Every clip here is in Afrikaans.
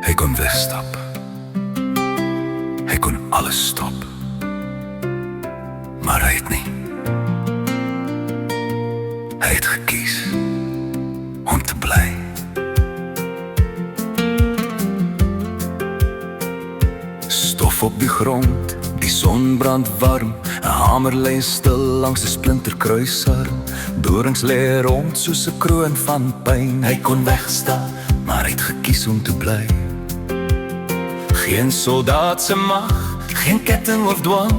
Hy kon wegstap. Hy kon alles stop. Maar hy het nie. Hy het gekies om te bly. Stof op die grond, die son brand warm, 'n hamer lê stil langs 'n splinterkruisarm. Dorings lê rond soos 'n kroon van pyn. Hy kon wegstap, maar hy het gekies om te bly. Geen soldaat se mag, geen ketting of dwang,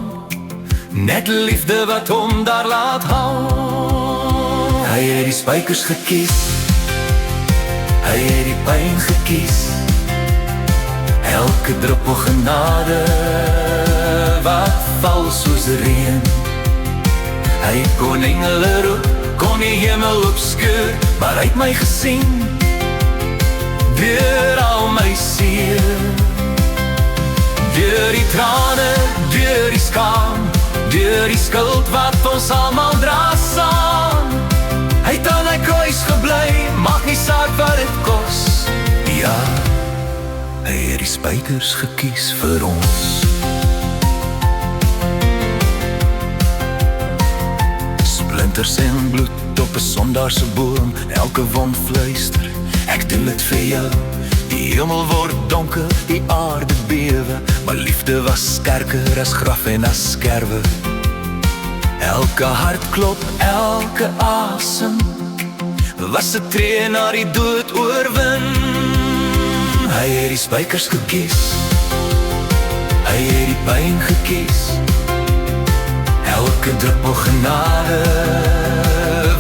net liefde wat hom daar laat hang. Hy het die spykers gekies, hy het die pyn gekies, elke druppel genade wat val soos reën. Hy kon engele roep, kon die hemel opskeur, maar hy het my gesien deur al my seer. Deur die trane, deur die skaam, deur die skuld wat ons almal dra saam. Hy het aan hy kruis gebly, maak nie saak wat dit kos. Ja, hy het die spykers gekies vir ons. Splinters en bloed op 'n sondaar se boom, elke wond fluister, ek doen dit vir jou. Die hemel word donker, die aarde bewe, maar liefde was sterker as graf en as skerwe. Elke hartklop, elke asem was 'n tree na die dood oorwin. Hy het die spykers gekies, hy het die pyn gekies, elke druppel genade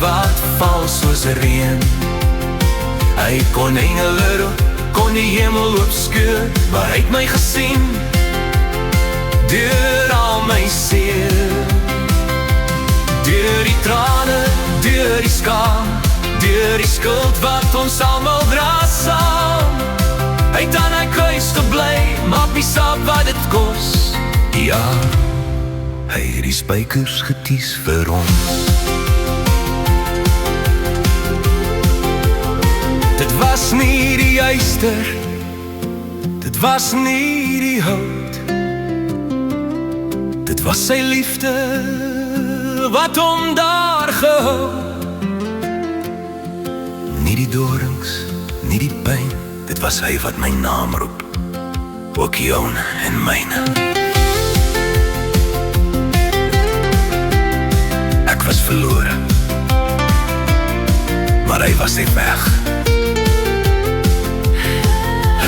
wat val soos reën. Hy kon engele roep, kon die hemel opskeur, maar hy het my gesien deur al my seer. Deur die trane, deur die skaam, deur die skuld wat ons almal dra saam. Hy het aan hy kruis gebly, maak nie saak wat dit kos. Ja, hy het die spykers gekies vir ons. Dit was nie die yster, dit was nie die hout, dit was sy liefde wat hom daar gehou. Nie die dorings, nie die pyn, dit was hy wat my naam roep, ook joune en myne. Ek was verlore, maar hy was nie weg.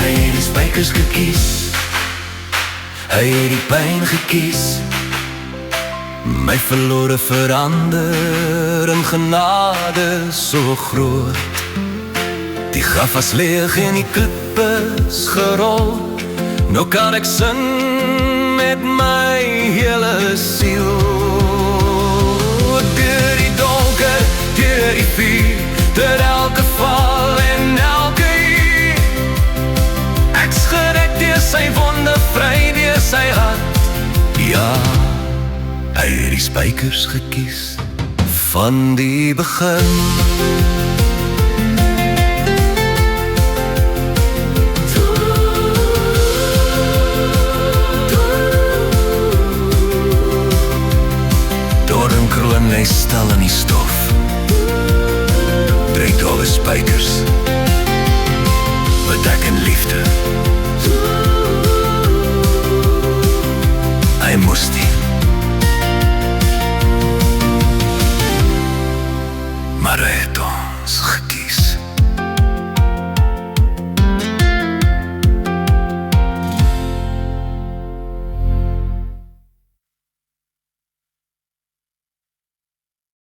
Hy het die spykers gekies, hy het die pyn gekies, my verlore verander in genade so groot. Die graf was leeg en die klip is gerol, nou kan ek sing met my hele siel. Deur die donker, deur die vuur, deur elke val en elke uur, ek's gered deur sy wonde, vry deur sy hart. Ja, hy het die spykers gekies van die begin. Doornkroon lê stil in die stof, drie dowwe spykers bedek in liefde.